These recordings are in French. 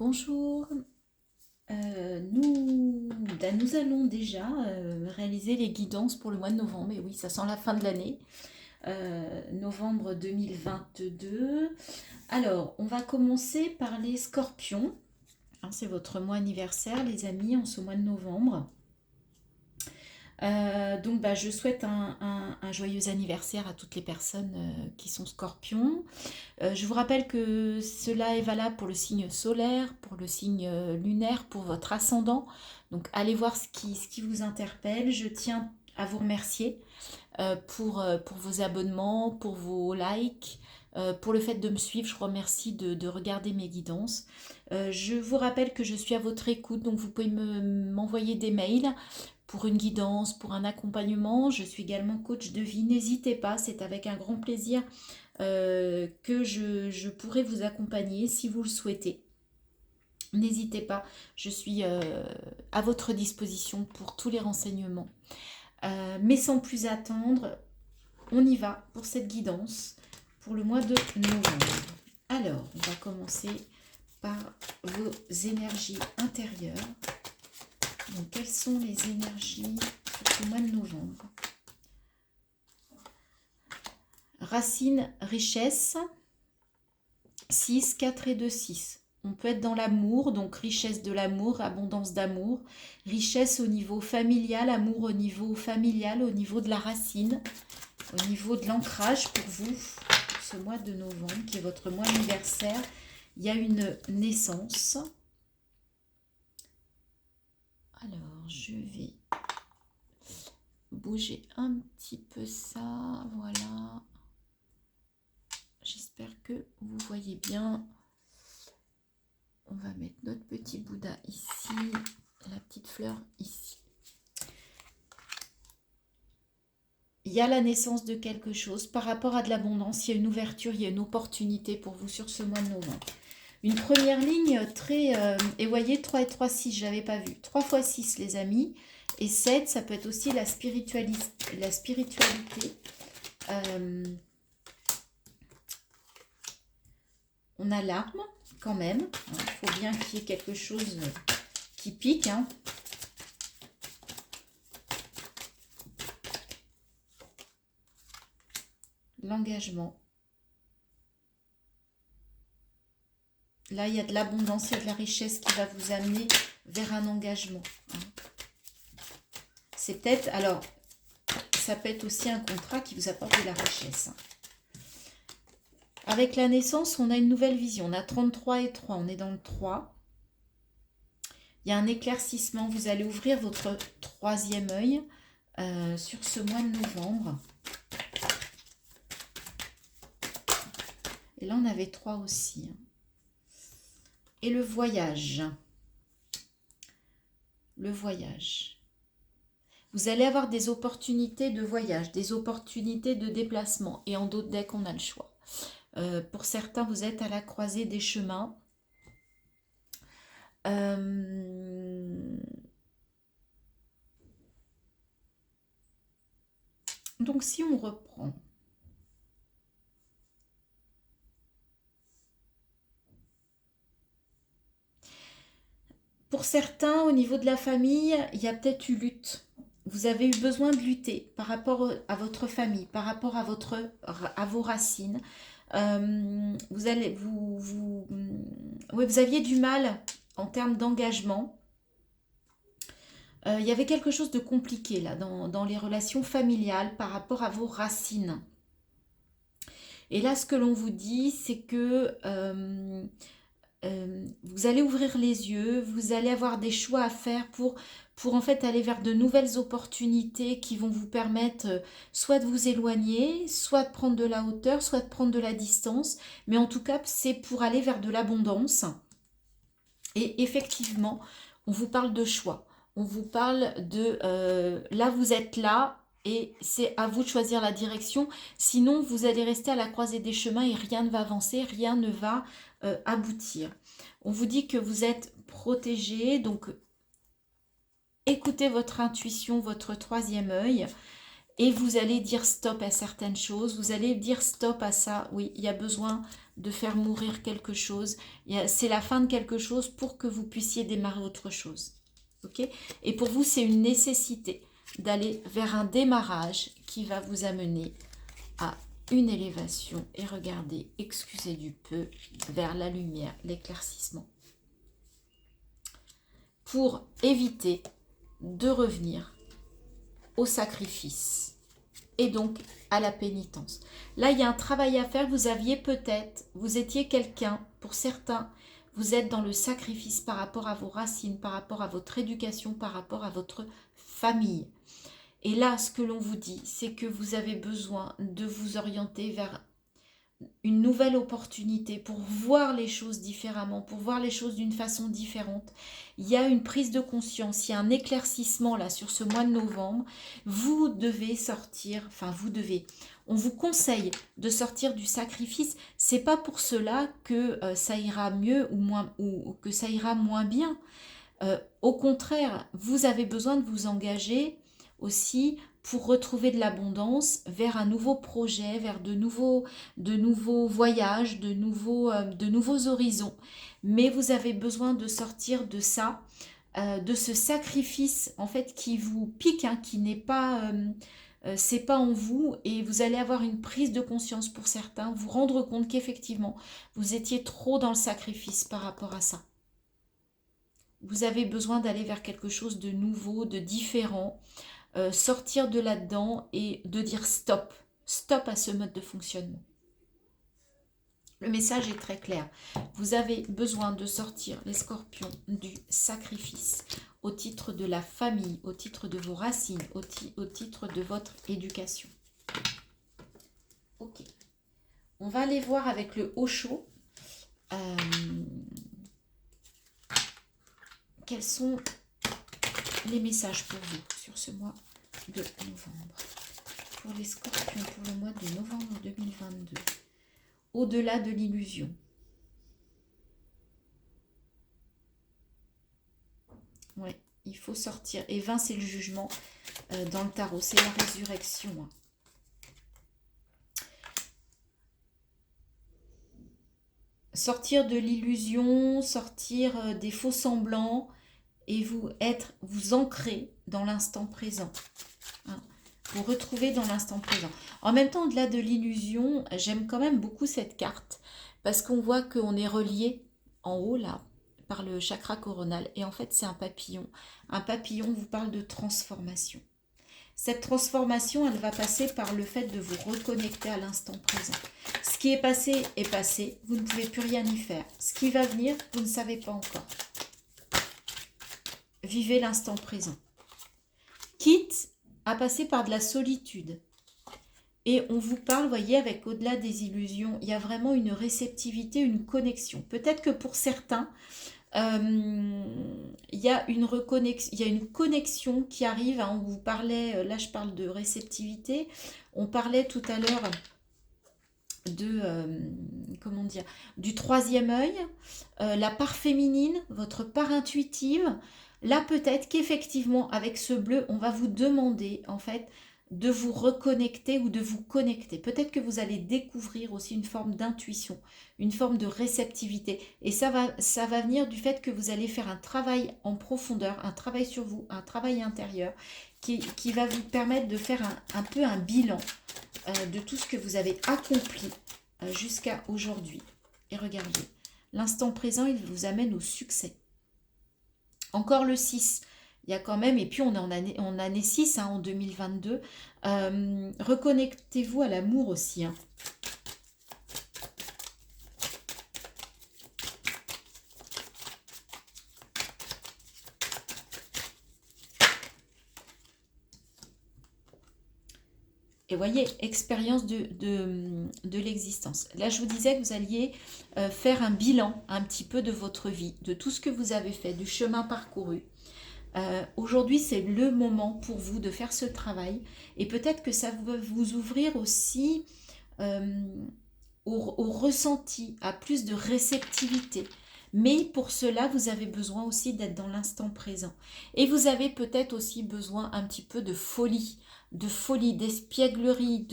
Bonjour, nous allons déjà réaliser les guidances pour le mois de novembre. Et oui, ça sent la fin de l'année, novembre 2022. Alors, on va commencer par les scorpions. Hein, c'est votre mois anniversaire, les amis, en ce mois de novembre. Donc, je souhaite un joyeux anniversaire à toutes les personnes qui sont scorpions. Je vous rappelle que cela est valable pour le signe solaire, pour le signe lunaire, pour votre ascendant. Donc allez voir ce qui vous interpelle. Je tiens à vous remercier pour vos abonnements, pour vos likes, pour le fait de me suivre. Je remercie de regarder mes guidances. Je vous rappelle que je suis à votre écoute, donc vous pouvez m'envoyer des mails pour une guidance, pour un accompagnement. Je suis également coach de vie. N'hésitez pas, c'est avec un grand plaisir que je pourrai vous accompagner si vous le souhaitez. N'hésitez pas, je suis à votre disposition pour tous les renseignements. Mais sans plus attendre, on y va pour cette guidance pour le mois de novembre. Alors, on va commencer par vos énergies intérieures. Donc, quelles sont les énergies pour ce mois de novembre? Racine, richesse, 6, 4 et 2, 6. On peut être dans l'amour, donc richesse de l'amour, abondance d'amour, richesse au niveau familial, amour au niveau familial, au niveau de la racine, au niveau de l'ancrage pour vous, pour ce mois de novembre, qui est votre mois anniversaire. Il y a une naissance. Alors, je vais bouger un petit peu ça, voilà. J'espère que vous voyez bien. On va mettre notre petit Bouddha ici, la petite fleur ici. Il y a la naissance de quelque chose. Par rapport à de l'abondance, il y a une ouverture, il y a une opportunité pour vous sur ce mois de novembre. Une première ligne très... et voyez, 3 et 3, 6, je n'avais pas vu. 3 fois 6, les amis. Et 7, ça peut être aussi la spiritualité. On a l'arme, quand même. Il faut bien qu'il y ait quelque chose qui pique. Hein. L'engagement. Là, il y a de l'abondance, il y a de la richesse qui va vous amener vers un engagement. Hein. C'est peut-être... Alors, ça peut être aussi un contrat qui vous apporte de la richesse. Hein. Avec la naissance, on a une nouvelle vision. On a 33 et 3. On est dans le 3. Il y a un éclaircissement. Vous allez ouvrir votre troisième œil sur ce mois de novembre. Et là, on avait 3 aussi. Hein. Et le voyage. Le voyage. Vous allez avoir des opportunités de voyage, des opportunités de déplacement. Et en d'autres decks, on a le choix. Pour certains, vous êtes à la croisée des chemins. Donc, si on reprend... Pour certains, au niveau de la famille, il y a peut-être eu lutte. Vous avez eu besoin de lutter par rapport à votre famille, par rapport à vos racines. Vous aviez du mal en termes d'engagement. Il y avait quelque chose de compliqué là dans les relations familiales par rapport à vos racines. Et là, ce que l'on vous dit, c'est que vous allez ouvrir les yeux, vous allez avoir des choix à faire pour en fait aller vers de nouvelles opportunités qui vont vous permettre soit de vous éloigner, soit de prendre de la hauteur, soit de prendre de la distance. Mais en tout cas, c'est pour aller vers de l'abondance. Et effectivement, on vous parle de choix. On vous parle de là, vous êtes là. Et c'est à vous de choisir la direction. Sinon, vous allez rester à la croisée des chemins et rien ne va avancer, rien ne va aboutir. On vous dit que vous êtes protégé. Donc, écoutez votre intuition, votre troisième œil. et vous allez dire stop à certaines choses, vous allez dire stop à ça, oui, il y a besoin de faire mourir quelque chose, c'est la fin de quelque chose pour que vous puissiez démarrer autre chose. Ok? Et pour vous, c'est une nécessité d'aller vers un démarrage qui va vous amener à une élévation. Et regardez, excusez du peu, vers la lumière, l'éclaircissement. Pour éviter de revenir au sacrifice et donc à la pénitence. Là, il y a un travail à faire. Vous aviez peut-être, vous étiez quelqu'un, pour certains, vous êtes dans le sacrifice par rapport à vos racines, par rapport à votre éducation, par rapport à votre famille. Et là, ce que l'on vous dit, c'est que vous avez besoin de vous orienter vers une nouvelle opportunité pour voir les choses différemment, pour voir les choses d'une façon différente. Il y a une prise de conscience, il y a un éclaircissement là sur ce mois de novembre. Vous devez sortir, enfin vous devez, on vous conseille de sortir du sacrifice. C'est pas pour cela que ça ira mieux ou moins, ou que ça ira moins bien. Au contraire, vous avez besoin de vous engager aussi pour retrouver de l'abondance vers un nouveau projet, vers de nouveaux voyages, de nouveaux horizons. Mais vous avez besoin de sortir de ça, de ce sacrifice en fait qui vous pique, hein, qui n'est pas, c'est pas en vous, et vous allez avoir une prise de conscience pour certains, vous rendre compte qu'effectivement vous étiez trop dans le sacrifice par rapport à ça. Vous avez besoin d'aller vers quelque chose de nouveau, de différent, sortir de là-dedans et de dire stop. Stop à ce mode de fonctionnement. Le message est très clair. Vous avez besoin de sortir, les scorpions, du sacrifice au titre de la famille, au titre de vos racines, au titre de votre éducation. Ok. On va aller voir avec le Osho. Quels sont les messages pour vous sur ce mois de novembre? Pour les scorpions, pour le mois de novembre 2022. Au-delà de l'illusion. Ouais, il faut sortir. Et 20, c'est le jugement dans le tarot. C'est la résurrection. Hein. Sortir de l'illusion, sortir des faux semblants et vous ancrer dans l'instant présent. Hein, vous retrouver dans l'instant présent. En même temps, au-delà de l'illusion, j'aime quand même beaucoup cette carte parce qu'on voit qu'on est relié en haut là par le chakra coronal et en fait c'est un papillon. Un papillon vous parle de transformation. Cette transformation, elle va passer par le fait de vous reconnecter à l'instant présent. Ce qui est passé, vous ne pouvez plus rien y faire. Ce qui va venir, vous ne savez pas encore. Vivez l'instant présent. Quitte à passer par de la solitude. Et on vous parle, voyez, avec au-delà des illusions, il y a vraiment une réceptivité, une connexion. Peut-être que pour certains, il y a une connexion qui arrive. Hein, on vous parlait, là je parle de réceptivité, on parlait tout à l'heure de, comment dire, du troisième œil, la part féminine, votre part intuitive. Là peut-être qu'effectivement avec ce bleu, on va vous demander en fait de vous reconnecter ou de vous connecter. Peut-être que vous allez découvrir aussi une forme d'intuition, une forme de réceptivité. Et ça va venir du fait que vous allez faire un travail en profondeur, un travail sur vous, un travail intérieur qui va vous permettre de faire un peu un bilan de tout ce que vous avez accompli jusqu'à aujourd'hui. Et regardez, l'instant présent, il vous amène au succès. Encore le 6. Il y a quand même, et puis on est en année 6 hein, en 2022. Reconnectez-vous à l'amour aussi. Hein. Et voyez, expérience de l'existence. Là, je vous disais que vous alliez faire un bilan un petit peu de votre vie, de tout ce que vous avez fait, du chemin parcouru. Aujourd'hui, c'est le moment pour vous de faire ce travail. Et peut-être que ça va vous ouvrir aussi au ressenti, à plus de réceptivité. Mais pour cela, vous avez besoin aussi d'être dans l'instant présent. Et vous avez peut-être aussi besoin un petit peu de folie, d'espièglerie,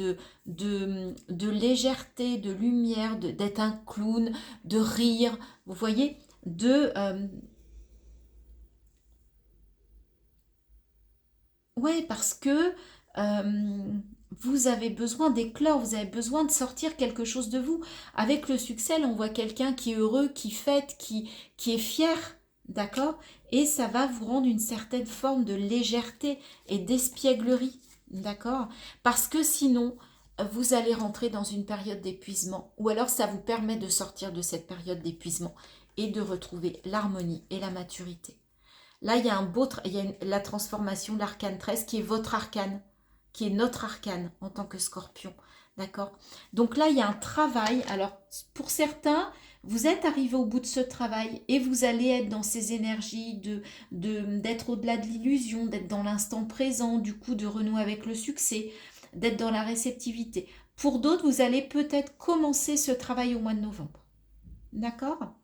de légèreté, de lumière, d'être un clown, de rire, vous voyez, ouais, parce que vous avez besoin d'éclore, vous avez besoin de sortir quelque chose de vous. Avec le succès, là, on voit quelqu'un qui est heureux, qui fête, qui est fier, d'accord? Et ça va vous rendre une certaine forme de légèreté et d'espièglerie, d'accord? Parce que sinon, vous allez rentrer dans une période d'épuisement, ou alors ça vous permet de sortir de cette période d'épuisement et de retrouver l'harmonie et la maturité. Là, il y a la transformation de l'arcane 13 qui est votre arcane, qui est notre arcane en tant que scorpion. D'accord? Donc là, il y a un travail. Alors, pour certains, vous êtes arrivé au bout de ce travail et vous allez être dans ces énergies d'être au-delà de l'illusion, d'être dans l'instant présent, du coup de renouer avec le succès, d'être dans la réceptivité. Pour d'autres, vous allez peut-être commencer ce travail au mois de novembre. D'accord?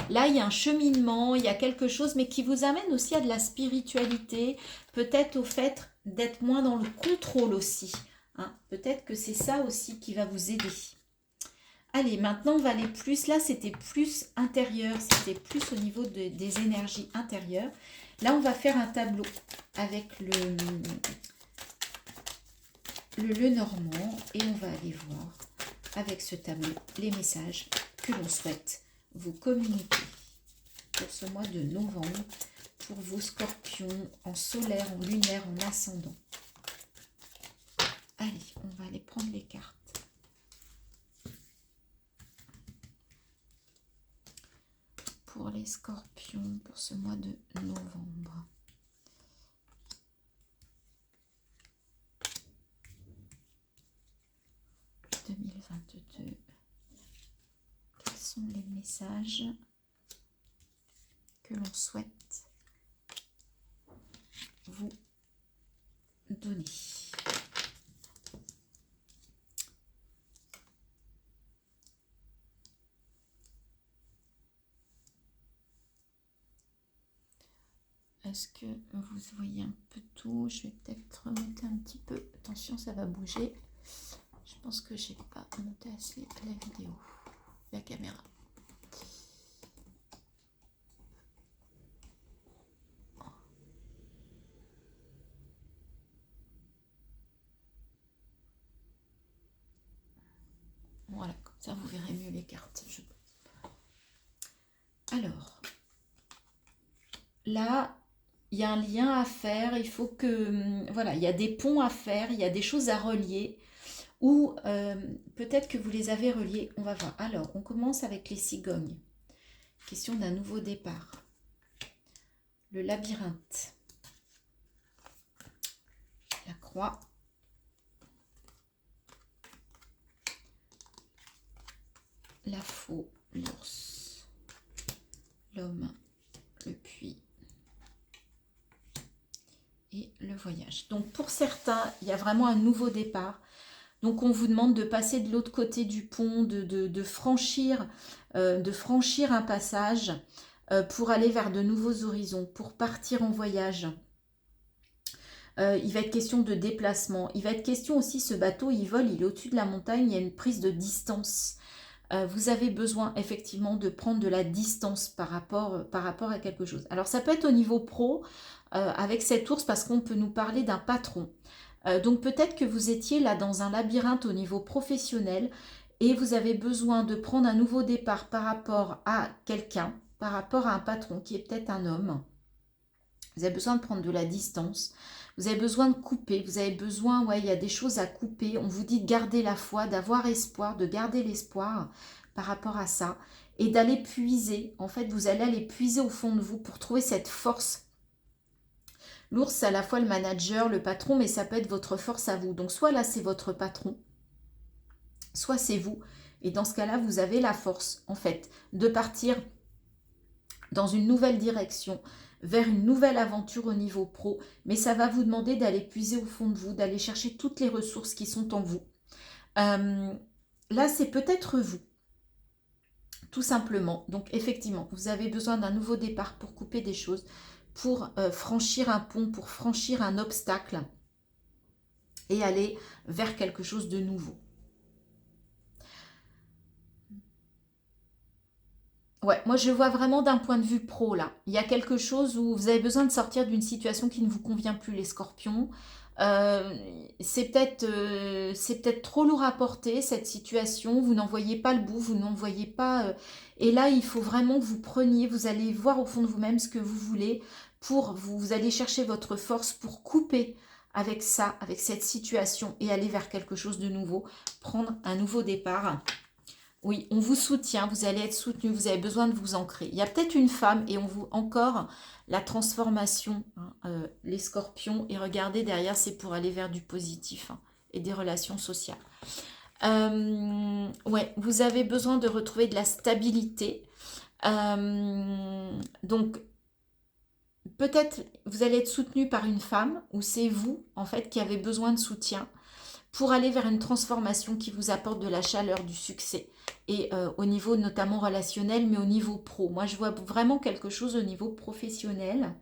Là, il y a un cheminement, il y a quelque chose, mais qui vous amène aussi à de la spiritualité, peut-être au fait d'être moins dans le contrôle aussi. Hein. Peut-être que c'est ça aussi qui va vous aider. Allez, maintenant, on va aller plus. Là, c'était plus intérieur, c'était plus au niveau des énergies intérieures. Là, on va faire un tableau avec le normand et on va aller voir avec ce tableau les messages que l'on souhaite vous communiquer pour ce mois de novembre, pour vos scorpions en solaire, en lunaire, en ascendant. Allez, on va aller prendre les cartes. Pour les scorpions, pour ce mois de novembre. Quels sont les messages que l'on souhaite vous donner? Est-ce que vous voyez un peu tout? Je vais peut-être remonter un petit peu. Attention, ça va bouger. Je pense que j'ai pas monté assez la vidéo, la caméra. Voilà, comme ça vous verrez mieux les cartes, je pense. Alors, là, il y a un lien à faire. Il faut que, voilà, il y a des ponts à faire, il y a des choses à relier. Ou peut-être que vous les avez reliés. On va voir. Alors, on commence avec les cigognes. Question d'un nouveau départ. Le labyrinthe. La croix. La faux, l'ours. L'homme, le puits. Et le voyage. Donc, pour certains, il y a vraiment un nouveau départ. Donc, on vous demande de passer de l'autre côté du pont, de franchir un passage pour aller vers de nouveaux horizons, pour partir en voyage. Il va être question de déplacement. Il va être question aussi, ce bateau, il vole, il est au-dessus de la montagne, il y a une prise de distance. Vous avez besoin effectivement de prendre de la distance par rapport à quelque chose. Alors, ça peut être au niveau pro, avec cet ours, parce qu'on peut nous parler d'un patron. Donc peut-être que vous étiez là dans un labyrinthe au niveau professionnel et vous avez besoin de prendre un nouveau départ par rapport à quelqu'un, par rapport à un patron qui est peut-être un homme. Vous avez besoin de prendre de la distance, vous avez besoin de couper, vous avez besoin, ouais, il y a des choses à couper. On vous dit de garder la foi, d'avoir espoir, de garder l'espoir par rapport à ça et d'aller puiser. En fait, vous allez aller puiser au fond de vous pour trouver cette force. L'ours, c'est à la fois le manager, le patron, mais ça peut être votre force à vous. Donc, soit là, c'est votre patron, soit c'est vous. Et dans ce cas-là, vous avez la force, en fait, de partir dans une nouvelle direction, vers une nouvelle aventure au niveau pro. Mais ça va vous demander d'aller puiser au fond de vous, d'aller chercher toutes les ressources qui sont en vous. Là, c'est peut-être vous tout simplement. Donc effectivement, vous avez besoin d'un nouveau départ pour couper des choses, pour franchir un pont, pour franchir un obstacle et aller vers quelque chose de nouveau. Ouais, moi je vois vraiment d'un point de vue pro là. Il y a quelque chose où vous avez besoin de sortir d'une situation qui ne vous convient plus, les scorpions. Euh, c'est peut-être trop lourd à porter cette situation, vous n'en voyez pas le bout, vous n'en voyez pas. Et là, il faut vraiment que vous preniez, vous allez voir au fond de vous-même ce que vous voulez, vous allez chercher votre force pour couper avec ça, avec cette situation et aller vers quelque chose de nouveau, prendre un nouveau départ. Oui, on vous soutient, vous allez être soutenu, vous avez besoin de vous ancrer. Il y a peut-être une femme et on vous encore la transformation, hein, les scorpions. Et regardez derrière, c'est pour aller vers du positif, hein, et des relations sociales. Ouais, vous avez besoin de retrouver de la stabilité. Donc, peut-être vous allez être soutenu par une femme ou c'est vous, en fait, qui avez besoin de soutien pour aller vers une transformation qui vous apporte de la chaleur, du succès, et au niveau notamment relationnel, mais au niveau pro. Moi, je vois vraiment quelque chose au niveau professionnel.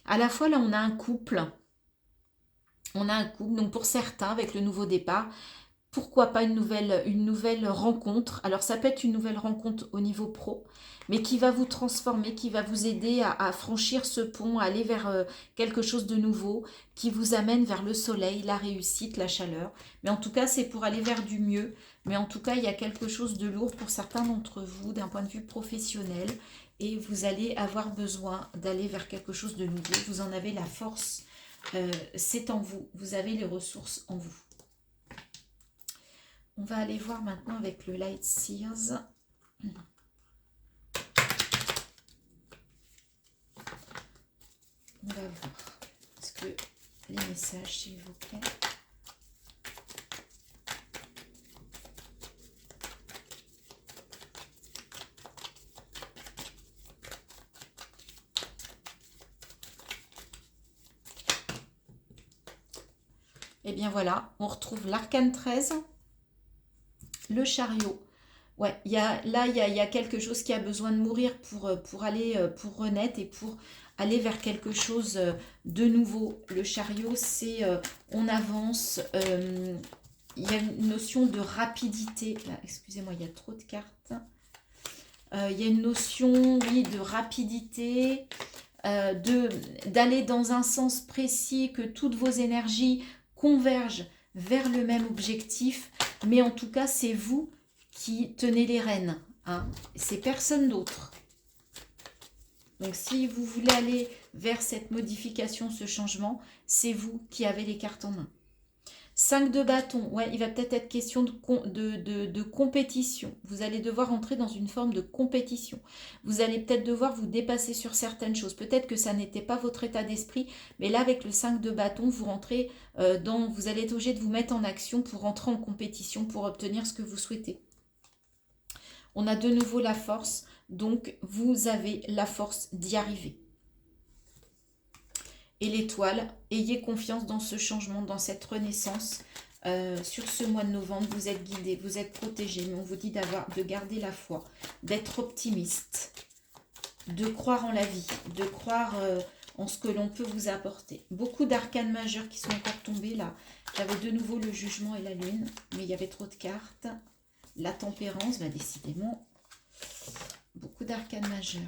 À la fois, là, on a un couple. Donc pour certains, avec le nouveau départ, pourquoi pas une nouvelle rencontre. Alors ça peut être une nouvelle rencontre au niveau pro, mais qui va vous transformer, qui va vous aider à franchir ce pont, à aller vers quelque chose de nouveau, qui vous amène vers le soleil, la réussite, la chaleur. Mais en tout cas, c'est pour aller vers du mieux. Mais en tout cas, il y a quelque chose de lourd pour certains d'entre vous d'un point de vue professionnel. Et vous allez avoir besoin d'aller vers quelque chose de nouveau. Vous en avez la force. C'est en vous. Vous avez les ressources en vous. On va aller voir maintenant avec le Light Seers. On va voir. Est-ce que les messages, s'il vous plaît. Et bien voilà, on retrouve l'arcane 13, le chariot. Ouais, il y a quelque chose qui a besoin de mourir pour aller, pour renaître et pour aller vers quelque chose de nouveau. Le chariot, c'est on avance. Il y a une notion de rapidité. Là, excusez-moi, il y a trop de cartes. Il y a une notion, oui, de rapidité, d'aller dans un sens précis, que toutes vos énergies convergent vers le même objectif. Mais en tout cas, c'est vous qui tenez les rênes, hein. C'est personne d'autre. Donc si vous voulez aller vers cette modification, ce changement, c'est vous qui avez les cartes en main. 5 de bâton, ouais, il va peut-être être question de compétition. Vous allez devoir entrer dans une forme de compétition. Vous allez peut-être devoir vous dépasser sur certaines choses. Peut-être que ça n'était pas votre état d'esprit, mais là, avec le 5 de bâton, vous rentrez vous allez être obligé de vous mettre en action pour rentrer en compétition, pour obtenir ce que vous souhaitez. On a de nouveau la force, donc vous avez la force d'y arriver. Et l'étoile, ayez confiance dans ce changement, dans cette renaissance. Sur ce mois de novembre, vous êtes guidés, vous êtes protégés, mais on vous dit de garder la foi, d'être optimiste, de croire en la vie, de croire en ce que l'on peut vous apporter. Beaucoup d'arcanes majeures qui sont encore tombés là. J'avais de nouveau le jugement et la lune, mais il y avait trop de cartes. La tempérance, bah décidément, beaucoup d'arcanes majeures.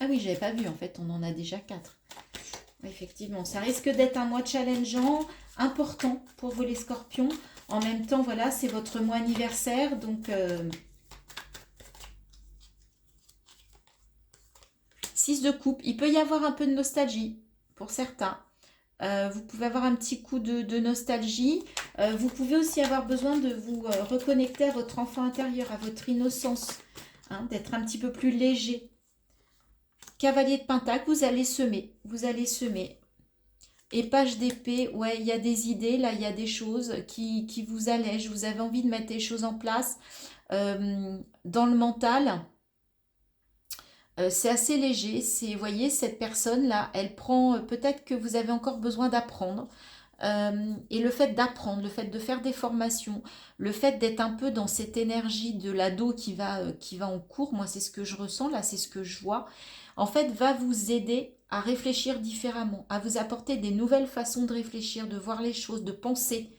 Ah oui, j'avais pas vu, en fait, on en a déjà 4. Effectivement, ça risque d'être un mois challengeant, important pour vous les scorpions. En même temps, voilà, c'est votre mois anniversaire, donc 6 de coupe. Il peut y avoir un peu de nostalgie pour certains. Vous pouvez avoir un petit coup de nostalgie. Vous pouvez aussi avoir besoin de vous reconnecter à votre enfant intérieur, à votre innocence, hein, d'être un petit peu plus léger. Cavalier de Pentacle, vous allez semer. Vous allez semer. Et page d'épée, ouais, il y a des idées, là, il y a des choses qui vous allègent. Vous avez envie de mettre les choses en place. Dans le mental, c'est assez léger. Vous voyez, cette personne-là, elle prend, peut-être que vous avez encore besoin d'apprendre. Et le fait d'apprendre, le fait de faire des formations, le fait d'être un peu dans cette énergie de l'ado qui va en cours, moi c'est ce que je ressens, là c'est ce que je vois, en fait va vous aider à réfléchir différemment, à vous apporter des nouvelles façons de réfléchir, de voir les choses, de penser.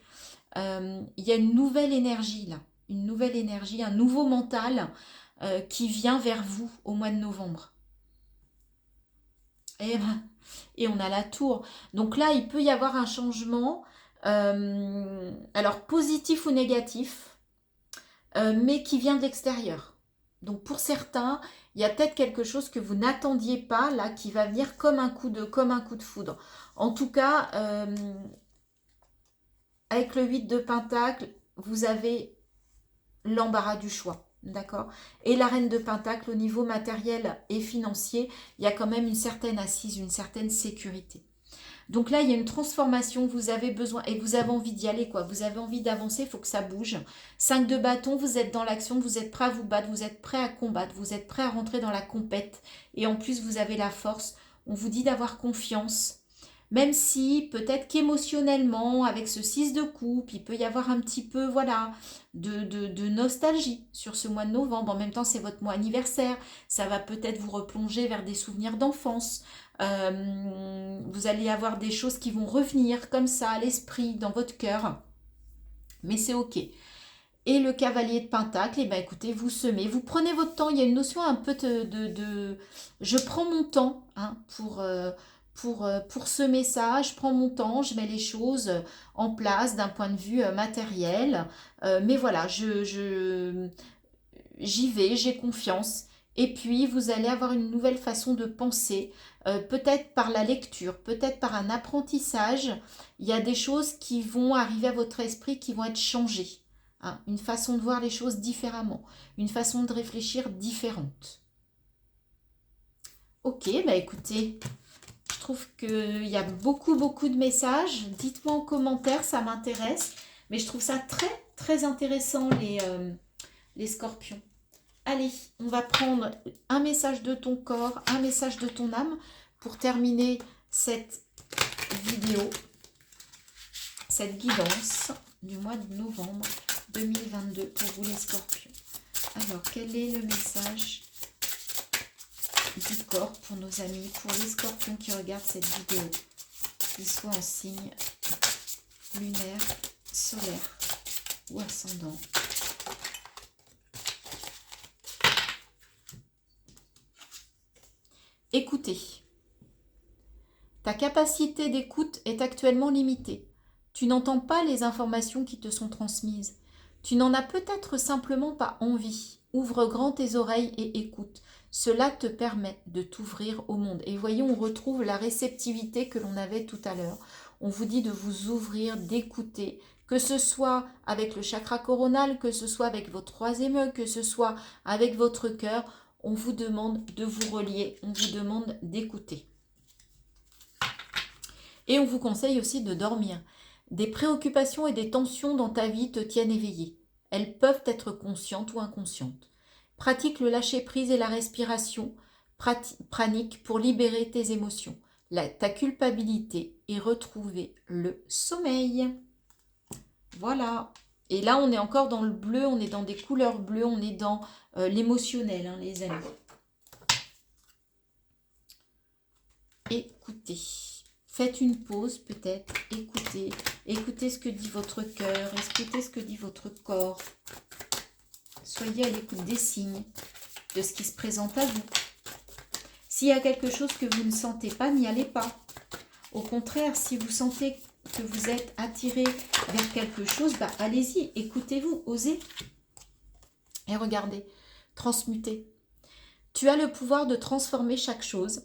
Il y a une nouvelle énergie là, une nouvelle énergie, un nouveau mental qui vient vers vous au mois de novembre. Et on a la tour. Donc là, il peut y avoir un changement, alors positif ou négatif, mais qui vient de l'extérieur. Donc pour certains, il y a peut-être quelque chose que vous n'attendiez pas, là, qui va venir comme un coup de foudre. En tout cas, avec le 8 de Pentacle, vous avez l'embarras du choix. D'accord. Et la reine de Pentacle, au niveau matériel et financier, il y a quand même une certaine assise, une certaine sécurité. Donc là, il y a une transformation, vous avez besoin, et vous avez envie d'y aller, quoi. Vous avez envie d'avancer, il faut que ça bouge. 5 de bâton, vous êtes dans l'action, vous êtes prêt à vous battre, vous êtes prêt à combattre, vous êtes prêt à rentrer dans la compète. Et en plus, vous avez la force. On vous dit d'avoir confiance. Même si peut-être qu'émotionnellement, avec ce 6 de coupe, il peut y avoir un petit peu, voilà, de nostalgie sur ce mois de novembre. En même temps, c'est votre mois anniversaire. Ça va peut-être vous replonger vers des souvenirs d'enfance. Vous allez avoir des choses qui vont revenir comme ça à l'esprit, dans votre cœur. Mais c'est ok. Et le cavalier de Pentacle, eh ben écoutez, vous semez, vous prenez votre temps. Il y a une notion un peu je prends mon temps hein, pour semer ça. Je prends mon temps, je mets les choses en place d'un point de vue matériel. Mais voilà, j'y vais, j'ai confiance. Et puis, vous allez avoir une nouvelle façon de penser, peut-être par la lecture, peut-être par un apprentissage. Il y a des choses qui vont arriver à votre esprit qui vont être changées. Hein, une façon de voir les choses différemment, une façon de réfléchir différente. Ok, bah écoutez, je trouve qu'il y a beaucoup de messages. Dites-moi en commentaire, ça m'intéresse. Mais je trouve ça très intéressant, les scorpions. Allez, on va prendre un message de ton corps, un message de ton âme pour terminer cette vidéo, cette guidance du mois de novembre 2022 pour vous les scorpions. Alors, quel est le message du corps pour nos amis, pour les scorpions qui regardent cette vidéo, qu'ils soient en signe lunaire, solaire ou ascendant? Écoutez, ta capacité d'écoute est actuellement limitée. Tu n'entends pas les informations qui te sont transmises. Tu n'en as peut-être simplement pas envie. Ouvre grand tes oreilles et écoute. Cela te permet de t'ouvrir au monde. Et voyons, on retrouve la réceptivité que l'on avait tout à l'heure. On vous dit de vous ouvrir, d'écouter, que ce soit avec le chakra coronal, que ce soit avec votre troisième œil, que ce soit avec votre cœur. On vous demande de vous relier, on vous demande d'écouter. Et on vous conseille aussi de dormir. Des préoccupations et des tensions dans ta vie te tiennent éveillé. Elles peuvent être conscientes ou inconscientes. Pratique le lâcher-prise et la respiration pranique pour libérer tes émotions, ta culpabilité et retrouver le sommeil. Voilà. Et là, on est encore dans le bleu, on est dans des couleurs bleues, on est dans l'émotionnel, hein, les amis. Écoutez. Faites une pause peut-être, écoutez. Écoutez ce que dit votre cœur, écoutez ce que dit votre corps. Soyez à l'écoute des signes, de ce qui se présente à vous. S'il y a quelque chose que vous ne sentez pas, n'y allez pas. Au contraire, si vous sentez que vous êtes attiré vers quelque chose, bah allez-y, écoutez-vous, osez. Et regardez, transmutez. Tu as le pouvoir de transformer chaque chose,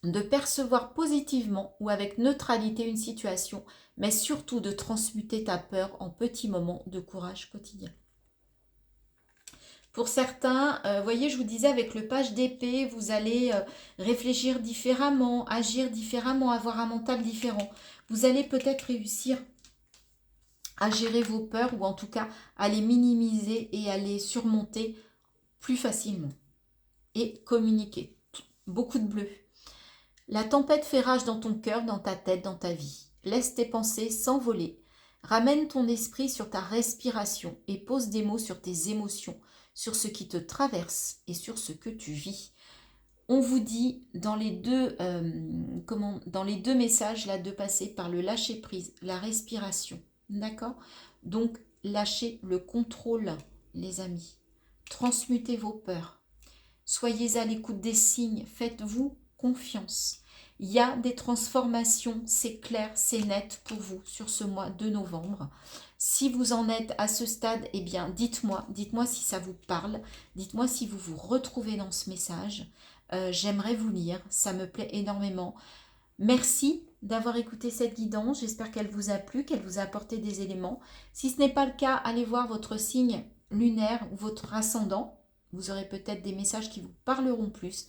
de percevoir positivement ou avec neutralité une situation, mais surtout de transmuter ta peur en petits moments de courage quotidien. Pour certains, voyez, je vous disais, avec le page d'épée, vous allez réfléchir différemment, agir différemment, avoir un mental différent. Vous allez peut-être réussir à gérer vos peurs ou en tout cas à les minimiser et à les surmonter plus facilement. Et communiquer. Beaucoup de bleu. La tempête fait rage dans ton cœur, dans ta tête, dans ta vie. laisse tes pensées s'envoler. Ramène ton esprit sur ta respiration et pose des mots sur tes émotions, sur ce qui te traverse et sur ce que tu vis. On vous dit dans les dans les deux messages là de passer par le lâcher prise, la respiration, d'accord? Donc lâchez le contrôle, les amis. Transmutez vos peurs. Soyez à l'écoute des signes. Faites-vous confiance. Il y a des transformations, c'est clair, c'est net pour vous sur ce mois de novembre. Si vous en êtes à ce stade, eh bien, dites-moi si ça vous parle. Dites-moi si vous vous retrouvez dans ce message. J'aimerais vous lire, ça me plaît énormément. Merci d'avoir écouté cette guidance. J'espère qu'elle vous a plu, qu'elle vous a apporté des éléments. Si ce n'est pas le cas, allez voir votre signe lunaire ou votre ascendant. Vous aurez peut-être des messages qui vous parleront plus.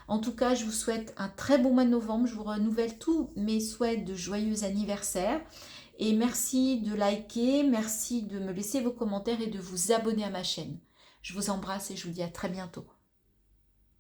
En tout cas, je vous souhaite un très bon mois de novembre. Je vous renouvelle tous mes souhaits de joyeux anniversaire. Et merci de liker, merci de me laisser vos commentaires et de vous abonner à ma chaîne. Je vous embrasse et je vous dis à très bientôt.